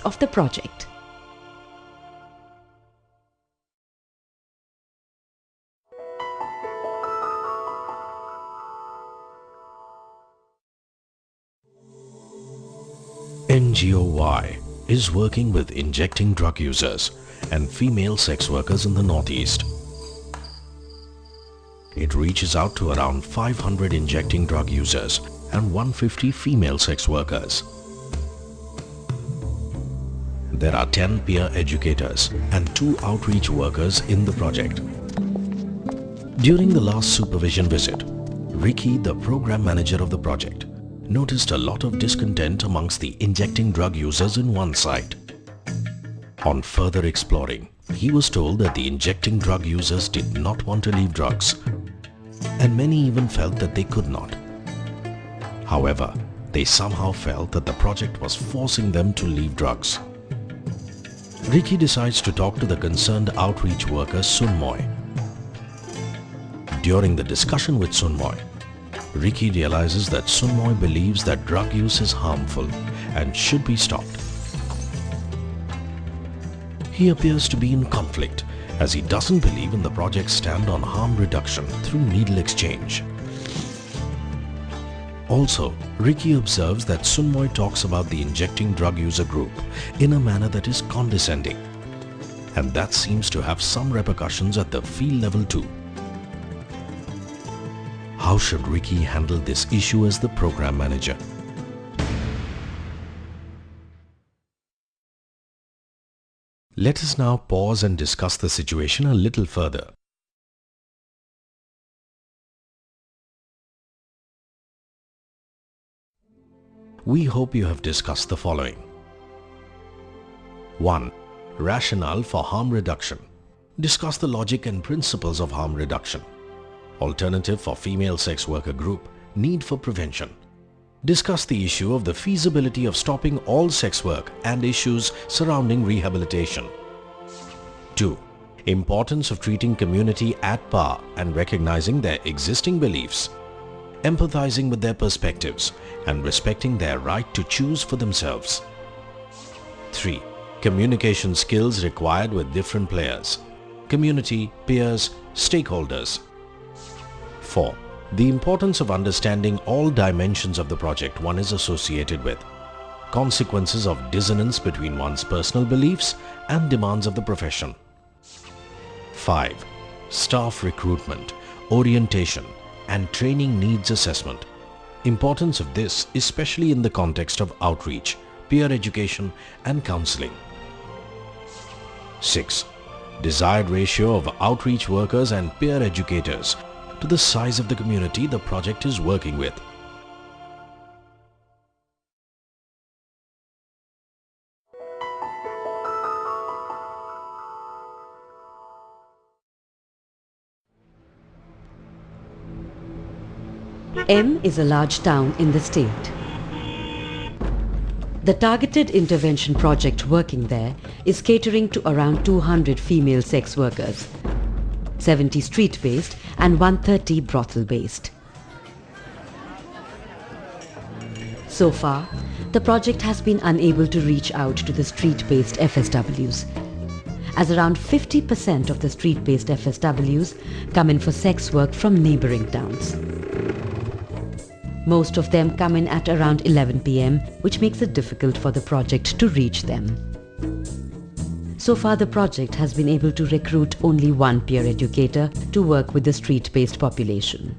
of the project. NGOY is working with injecting drug users and female sex workers in the Northeast. It reaches out to around 500 injecting drug users and 150 female sex workers. There are 10 peer educators and 2 outreach workers in the project. During the last supervision visit, Ricky, the program manager of the project, noticed a lot of discontent amongst the injecting drug users in one site. On further exploring, he was told that the injecting drug users did not want to leave drugs, and many even felt that they could not. However, they somehow felt that the project was forcing them to leave drugs. Ricky decides to talk to the concerned outreach worker Sunmoy. During the discussion with Sunmoy, Ricky realizes that Sunmoy believes that drug use is harmful and should be stopped. He appears to be in conflict as he doesn't believe in the project's stand on harm reduction through needle exchange. Also, Ricky observes that Sunmoy talks about the injecting drug user group in a manner that is condescending, and that seems to have some repercussions at the field level too. How should Ricky handle this issue as the program manager? Let us now pause and discuss the situation a little further. We hope you have discussed the following. 1. Rationale for harm reduction. Discuss the logic and principles of harm reduction. Alternative for female sex worker group, need for prevention. Discuss the issue of the feasibility of stopping all sex work and issues surrounding rehabilitation. 2. Importance of treating community at par and recognizing their existing beliefs, empathizing with their perspectives and respecting their right to choose for themselves. 3. Communication skills required with different players, community, peers, stakeholders. 4. The importance of understanding all dimensions of the project one is associated with, consequences of dissonance between one's personal beliefs and demands of the profession. 5. Staff recruitment, orientation and training needs assessment. Importance of this especially in the context of outreach, peer education and counseling. 6. Desired ratio of outreach workers and peer educators to the size of the community the project is working with. M is a large town in the state. The targeted intervention project working there is catering to around 200 female sex workers, 70 street-based and 130 brothel-based. So far, the project has been unable to reach out to the street-based FSWs, as around 50% of the street-based FSWs come in for sex work from neighboring towns. Most of them come in at around 11 p.m., which makes it difficult for the project to reach them. So far, the project has been able to recruit only one peer educator to work with the street-based population.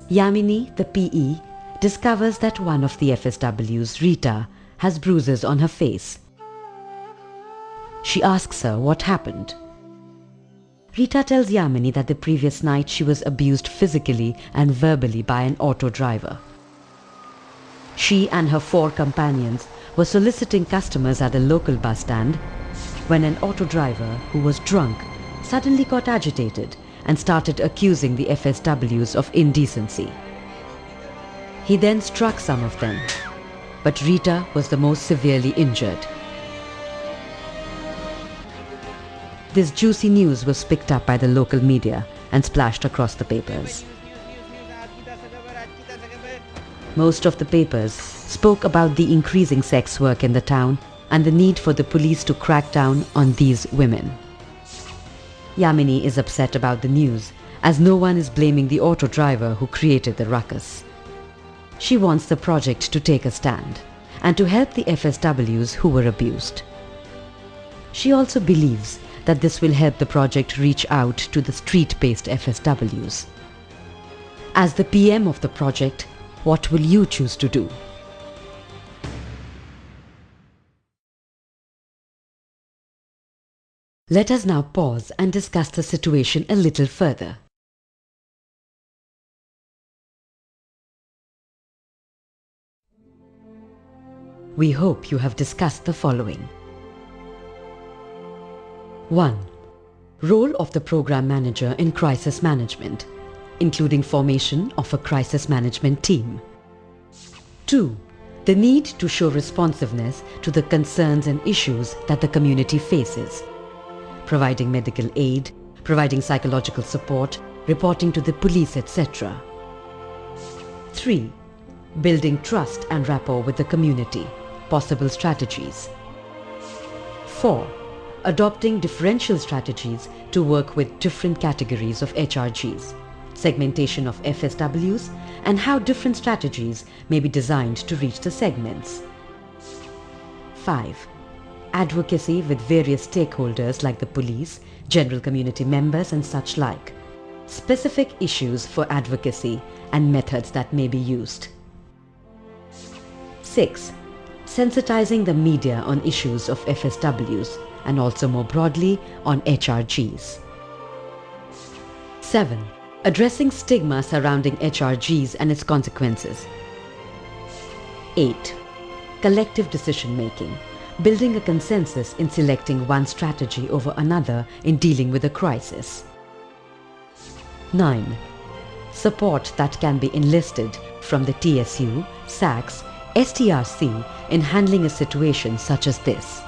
Yamini, the PE, discovers that one of the FSWs, Rita, has bruises on her face. She asks her what happened. Rita tells Yamini that the previous night she was abused physically and verbally by an auto driver. She and her 4 companions were soliciting customers at a local bus stand when an auto driver who was drunk suddenly got agitated and started accusing the FSWs of indecency. He then struck some of them, but Rita was the most severely injured. This juicy news was picked up by the local media and splashed across the papers. Most of the papers spoke about the increasing sex work in the town and the need for the police to crack down on these women. Yamini is upset about the news, as no one is blaming the auto driver who created the ruckus. She wants the project to take a stand and to help the FSWs who were abused. She also believes that this will help the project reach out to the street-based FSWs. As the PM of the project, what will you choose to do? Let us now pause and discuss the situation a little further. We hope you have discussed the following. 1. Role of the Program Manager in crisis management, including formation of a crisis management team. 2. The need to show responsiveness to the concerns and issues that the community faces, providing medical aid, providing psychological support, reporting to the police, etc. 3. Building trust and rapport with the community, possible strategies. 4. Adopting differential strategies to work with different categories of HRGs, segmentation of FSWs, and how different strategies may be designed to reach the segments. 5. Advocacy with various stakeholders like the police, general community members and such like. Specific issues for advocacy and methods that may be used. 6. Sensitizing the media on issues of FSWs and also more broadly on HRGs. 7. Addressing stigma surrounding HRGs and its consequences. 8. Collective decision making, building a consensus in selecting one strategy over another in dealing with a crisis. 9. Support that can be enlisted from the TSU, SACS, STRC in handling a situation such as this.